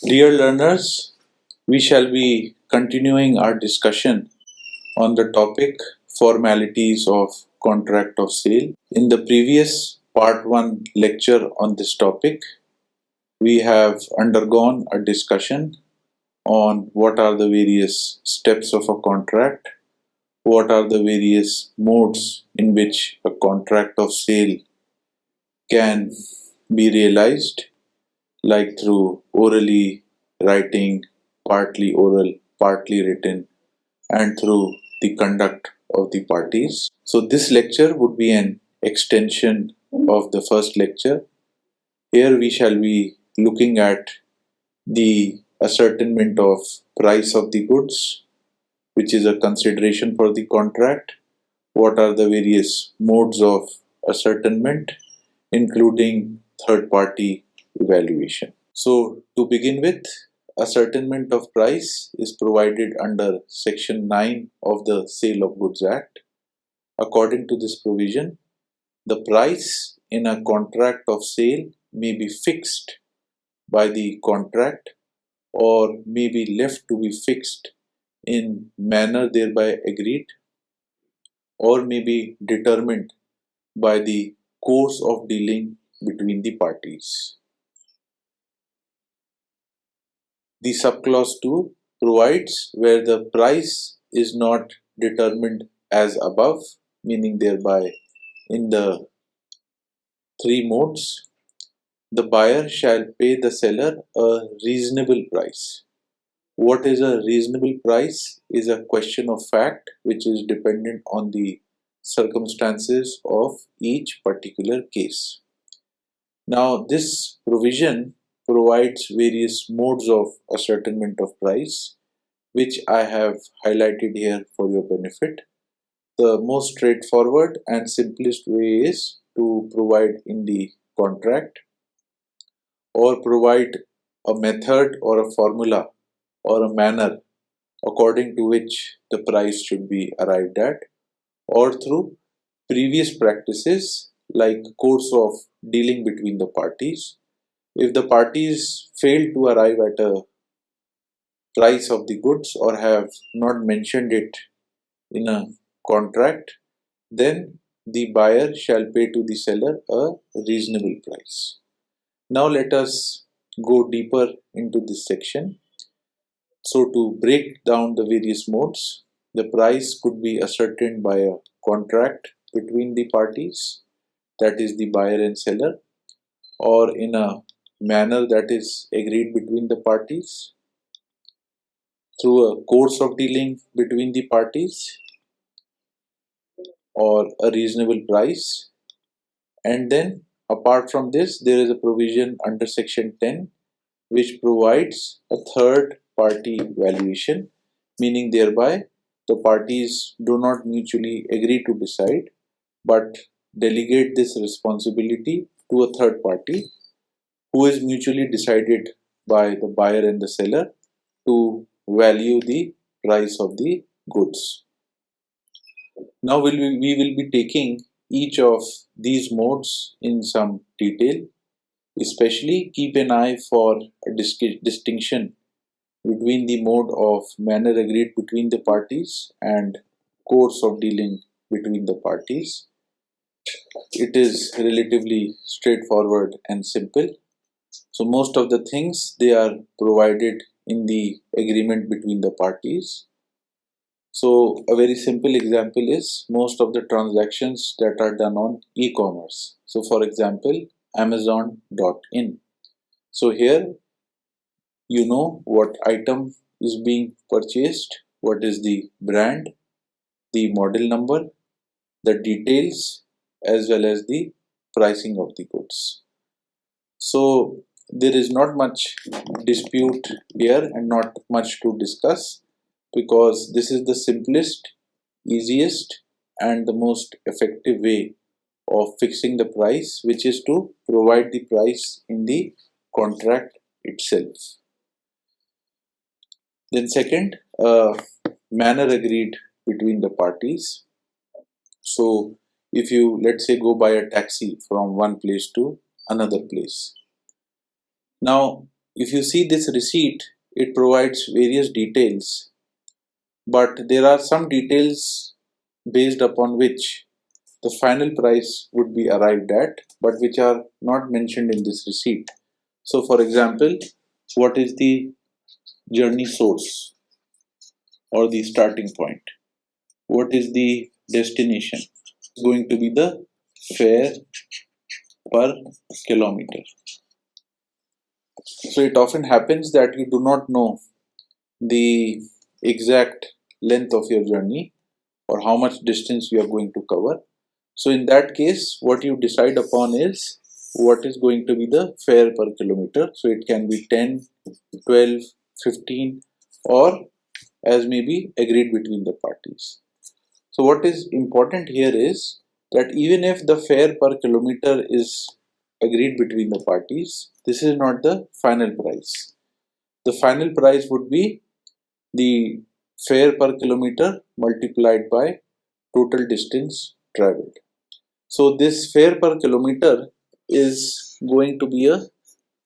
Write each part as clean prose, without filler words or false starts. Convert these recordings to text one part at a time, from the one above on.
Dear learners, we shall be continuing our discussion on the topic formalities of contract of sale. In the previous part 1 lecture on this topic, we have undergone a discussion on what are the various steps of a contract, what are the various modes in which a contract of sale can be realized, like through orally writing, partly oral, partly written, and through the conduct of the parties. So, this lecture would be an extension of the first lecture. Here we shall be looking at the ascertainment of price of the goods, which is a consideration for the contract. What are the various modes of ascertainment, including third party evaluation. So, to begin with, ascertainment of price is provided under Section 9 of the Sale of Goods Act. According to this provision, the price in a contract of sale may be fixed by the contract or may be left to be fixed in manner thereby agreed, or may be determined by the course of dealing between the parties. The subclause 2 provides where the price is not determined as above, meaning thereby in the three modes, the buyer shall pay the seller a reasonable price. What is a reasonable price is a question of fact which is dependent on the circumstances of each particular case. Now, this provision provides various modes of ascertainment of price, which I have highlighted here for your benefit. The most straightforward and simplest way is to provide in the contract or provide a method or a formula or a manner according to which the price should be arrived at, or through previous practices like course of dealing between the parties. If the parties fail to arrive at a price of the goods or have not mentioned it in a contract, then the buyer shall pay to the seller a reasonable price. Now let us go deeper into this section. So to break down the various modes, the price could be ascertained by a contract between the parties, that is the buyer and seller, or in a manner that is agreed between the parties, through a course of dealing between the parties, or a reasonable price. And then apart from this, there is a provision under section 10 which provides a third party valuation, meaning thereby the parties do not mutually agree to decide but delegate this responsibility to a third party who is mutually decided by the buyer and the seller to value the price of the goods. Now we will be taking each of these modes in some detail. Especially keep an eye for a distinction between the mode of manner agreed between the parties and course of dealing between the parties. It is relatively straightforward and simple. So most of the things they are provided in the agreement between the parties. So a very simple example is most of the transactions that are done on e-commerce. So for example, Amazon.in. So here you know what item is being purchased, what is the brand, the model number, the details, as well as the pricing of the goods. So there is not much dispute here and not much to discuss because this is the simplest, easiest, and the most effective way of fixing the price, which is to provide the price in the contract itself. Then second, manner agreed between the parties. So if you, let's say, go buy a taxi from one place to another place. Now if you see this receipt, it provides various details, but there are some details based upon which the final price would be arrived at, but which are not mentioned in this receipt. So, for example, what is the journey source or the starting point? What is the destination? It's going to be the fare per kilometer. So, it often happens that you do not know the exact length of your journey or how much distance you are going to cover. So in that case, what you decide upon is what is going to be the fare per kilometer. So it can be 10, 12, 15, or as may be agreed between the parties. So what is important here is that even if the fare per kilometer is agreed between the parties, this is not the final price. The final price would be the fare per kilometer multiplied by total distance traveled. So this fare per kilometer is going to be a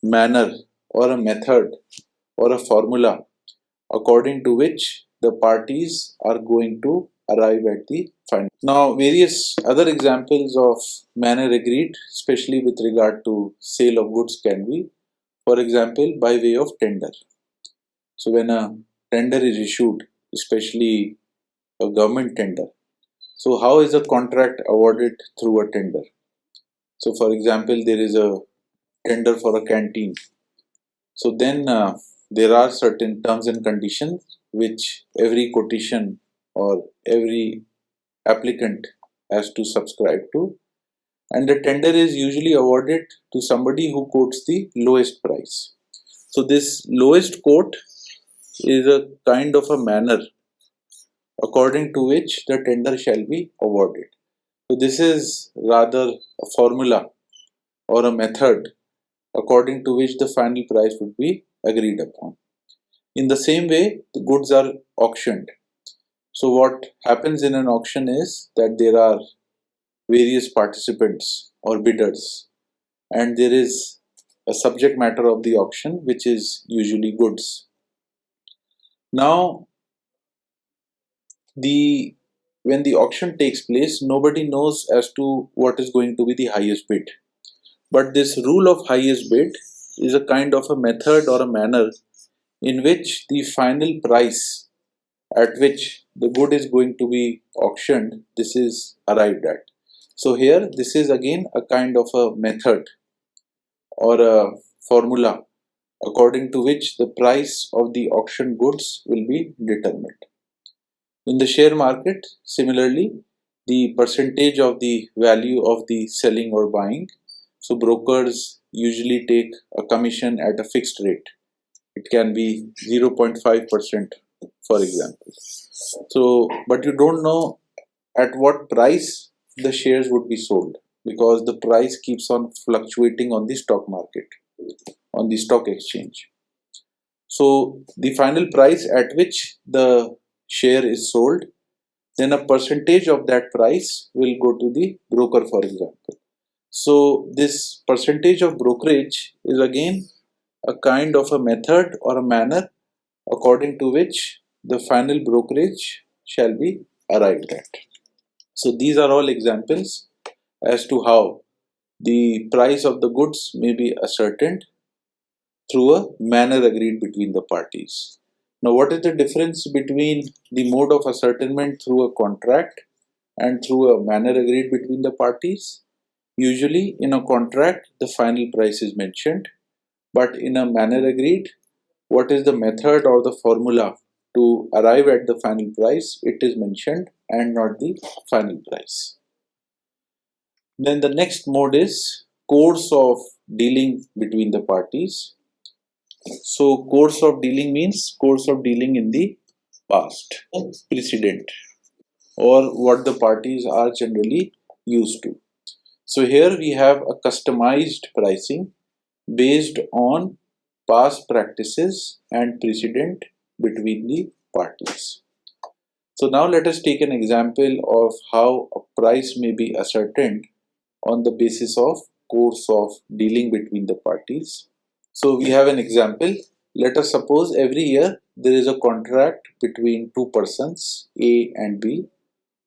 manner or a method or a formula according to which the parties are going to arrive at the final. Now various other examples of manner agreed, especially with regard to sale of goods, can be, for example, by way of tender. So when a tender is issued, especially a government tender, so how is a contract awarded through a tender? So for example, there is a tender for a canteen. So then there are certain terms and conditions which every quotation or every applicant has to subscribe to, and the tender is usually awarded to somebody who quotes the lowest price. So this lowest quote is a kind of a manner according to which the tender shall be awarded. So this is rather a formula or a method according to which the final price would be agreed upon. In the same way, the goods are auctioned. So what happens in an auction is that there are various participants or bidders, and there is a subject matter of the auction which is usually goods. Now, the when the auction takes place, nobody knows as to what is going to be the highest bid. But this rule of highest bid is a kind of a method or a manner in which the final price at which the good is going to be auctioned, this is arrived at. So here this is again a kind of a method or a formula according to which the price of the auction goods will be determined. In the share market, similarly, the percentage of the value of the selling or buying, so brokers usually take a commission at a fixed rate. It can be 0.5%, for example. So, but you don't know at what price the shares would be sold, because the price keeps on fluctuating on the stock market, on the stock exchange. So, the final price at which the share is sold, then a percentage of that price will go to the broker, for example. So, this percentage of brokerage is again a kind of a method or a manner according to which the final brokerage shall be arrived at. So these are all examples as to how the price of the goods may be ascertained through a manner agreed between the parties. Now, what is the difference between the mode of ascertainment through a contract and through a manner agreed between the parties? Usually, in a contract, the final price is mentioned, but in a manner agreed, what is the method or the formula to arrive at the final price, it is mentioned and not the final price. Then the next mode is course of dealing between the parties. So course of dealing means course of dealing in the past, precedent, or what the parties are generally used to. So here we have a customized pricing based on past practices and precedent between the parties. So now let us take an example of how a price may be ascertained on the basis of course of dealing between the parties. So we have an example. Let us suppose every year there is a contract between two persons, A and B,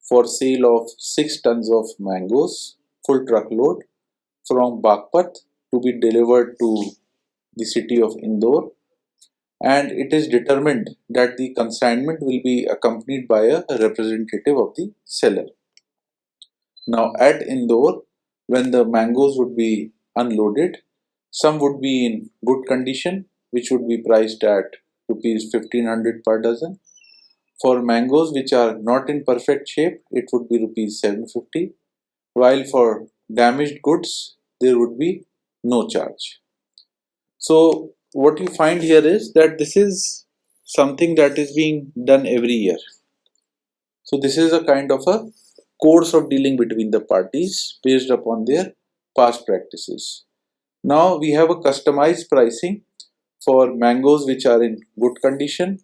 for sale of 6 tons of mangoes, full truckload, from Bagpat to be delivered to the city of Indore, and it is determined that the consignment will be accompanied by a representative of the seller. Now at Indore, when the mangoes would be unloaded, some would be in good condition, which would be priced at rupees 1500 per dozen. For mangoes which are not in perfect shape, it would be rupees 750, while for damaged goods, there would be no charge. So what you find here is that this is something that is being done every year. So this is a kind of a course of dealing between the parties based upon their past practices. Now we have a customized pricing for mangoes which are in good condition,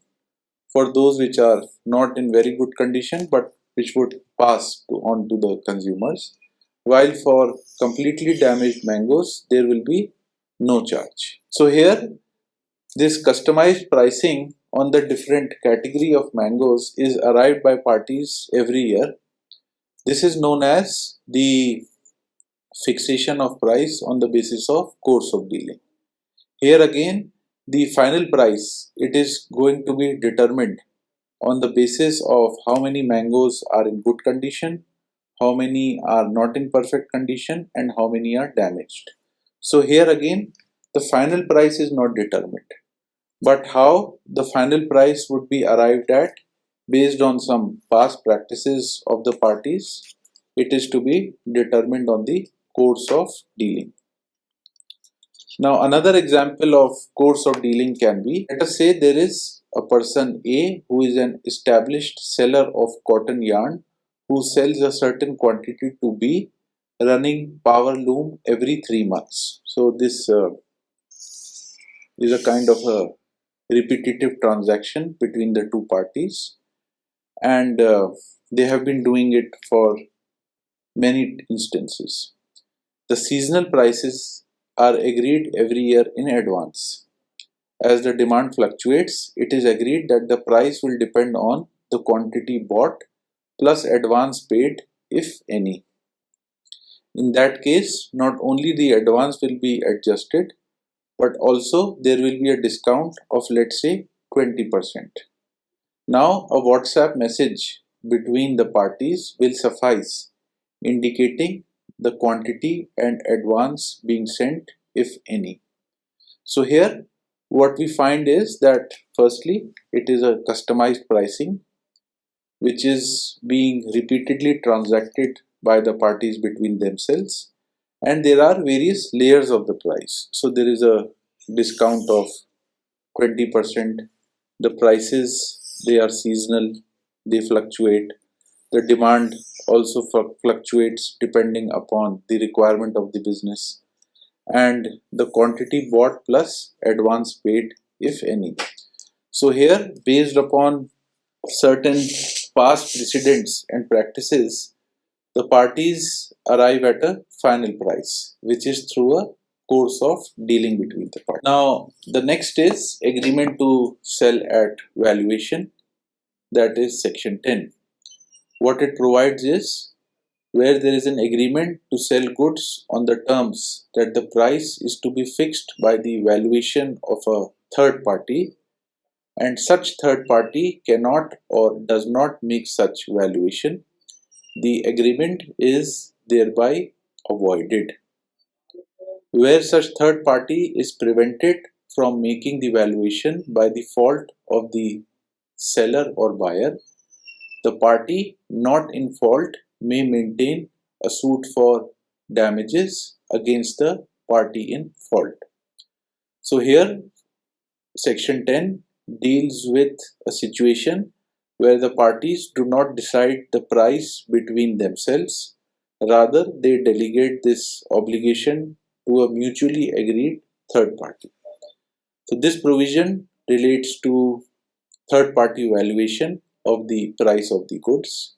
for those which are not in very good condition but which would pass on to the consumers, while for completely damaged mangoes there will be no charge. So here this customized pricing on the different category of mangoes is arrived by parties every year. This is known as the fixation of price on the basis of course of dealing. Here again, the final price, it is going to be determined on the basis of how many mangoes are in good condition, how many are not in perfect condition, and how many are damaged. So here again, the final price is not determined, but how the final price would be arrived at based on some past practices of the parties, it is to be determined on the course of dealing. Now another example of course of dealing can be, let us say there is a person A who is an established seller of cotton yarn who sells a certain quantity to B, running power loom every 3 months. So this is a kind of a repetitive transaction between the two parties, and they have been doing it for many instances. The seasonal prices are agreed every year in advance. As the demand fluctuates, it is agreed that the price will depend on the quantity bought plus advance paid, if any. In that case, not only the advance will be adjusted, but also there will be a discount of, let's say, 20%. Now a WhatsApp message between the parties will suffice, indicating the quantity and advance being sent, if any. So here what we find is that firstly it is a customized pricing which is being repeatedly transacted by the parties between themselves, and there are various layers of the price. So there is a discount of 20%. The prices, they are seasonal, they fluctuate. The demand also fluctuates depending upon the requirement of the business, and the quantity bought plus advance paid, if any. So here, based upon certain past precedents and practices, the parties arrive at a final price, which is through a course of dealing between the parties. Now, the next is agreement to sell at valuation, that is section 10. What it provides is where there is an agreement to sell goods on the terms that the price is to be fixed by the valuation of a third party, and such third party cannot or does not make such valuation, the agreement is thereby avoided. Where such third party is prevented from making the valuation by the fault of the seller or buyer, the party not in fault may maintain a suit for damages against the party in fault. So here section 10 deals with a situation where the parties do not decide the price between themselves, rather they delegate this obligation to a mutually agreed third party. So this provision relates to third party valuation of the price of the goods.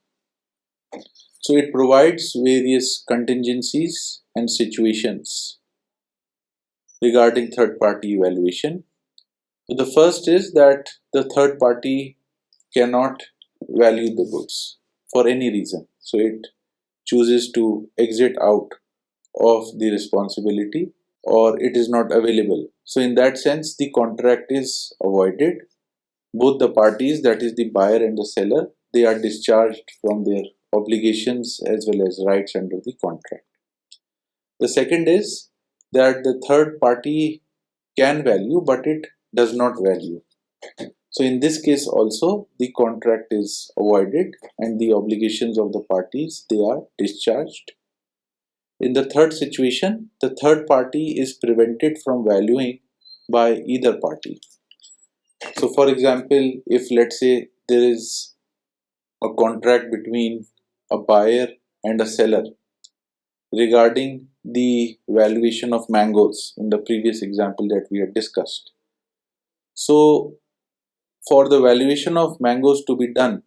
So it provides various contingencies and situations regarding third party evaluation. So the first is that the third party cannot value the goods for any reason. So it chooses to exit out of the responsibility, or it is not available. So in that sense, the contract is avoided. Both the parties, that is the buyer and the seller, they are discharged from their obligations as well as rights under the contract. The second is that the third party can value, but it does not value. So in this case also, the contract is avoided and the obligations of the parties, they are discharged. In the third situation, the third party is prevented from valuing by either party. So for example, if let's say there is a contract between a buyer and a seller regarding the valuation of mangoes in the previous example that we had discussed. So for the valuation of mangoes to be done,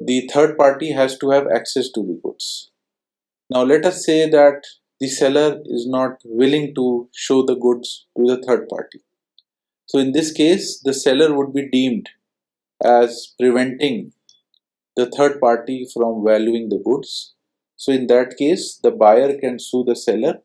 the third party has to have access to the goods. Now let us say that the seller is not willing to show the goods to the third party. So in this case, the seller would be deemed as preventing the third party from valuing the goods. So in that case, the buyer can sue the seller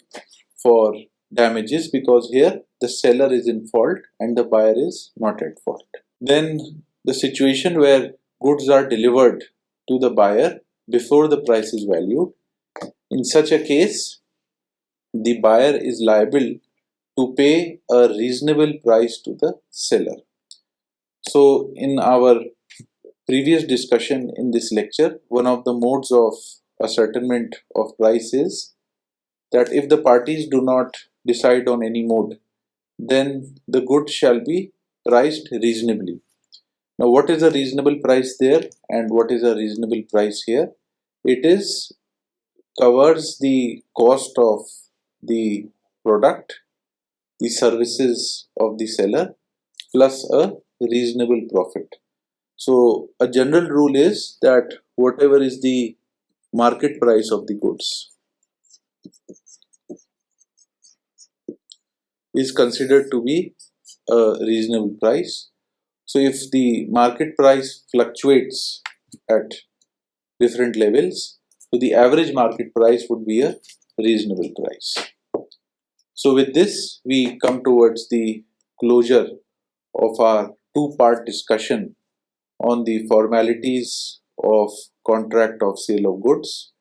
for damages because here the seller is in fault and the buyer is not at fault. Then the situation where goods are delivered to the buyer before the price is valued. In such a case, the buyer is liable to pay a reasonable price to the seller. So in our previous discussion in this lecture, one of the modes of ascertainment of price is that if the parties do not decide on any mode, then the goods shall be priced reasonably. Now what is a reasonable price there and what is a reasonable price here? It is covers the cost of the product, the services of the seller plus a reasonable profit. So a general rule is that whatever is the market price of the goods is considered to be a reasonable price. So if the market price fluctuates at different levels, so the average market price would be a reasonable price. So with this, we come towards the closure of our two-part discussion on the formalities of contract of sale of goods.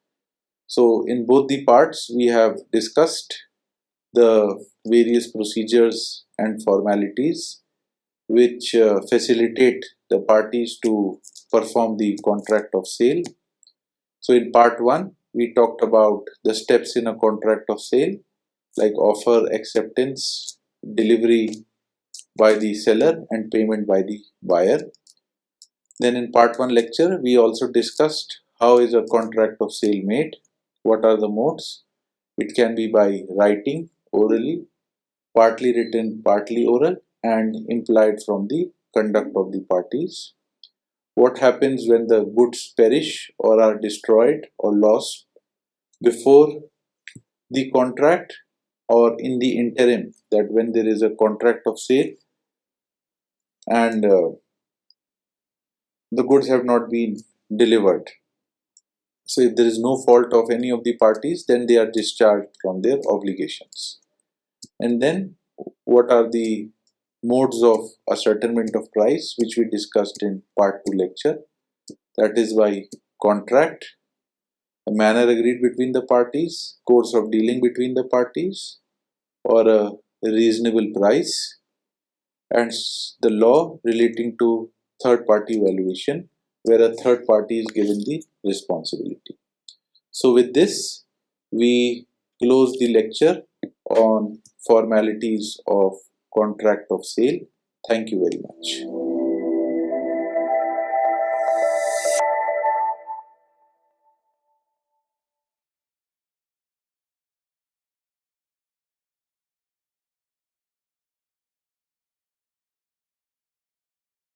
So in both the parts, we have discussed the various procedures and formalities which facilitate the parties to perform the contract of sale. So in part 1, we talked about the steps in a contract of sale like offer, acceptance, delivery by the seller and payment by the buyer. Then in part 1 lecture, we also discussed how is a contract of sale made, what are the modes. It can be by writing, orally, partly written, partly oral, and implied from the conduct of the parties. What happens when the goods perish or are destroyed or lost before the contract or in the interim, that when there is a contract of sale and the goods have not been delivered. So if there is no fault of any of the parties, then they are discharged from their obligations. And then what are the modes of ascertainment of price, which we discussed in part 2 lecture. That is by contract, a manner agreed between the parties, course of dealing between the parties, or a reasonable price, and the law relating to third party valuation, where a third party is given the responsibility. So with this, we close the lecture on formalities of contract of sale. Thank you very much.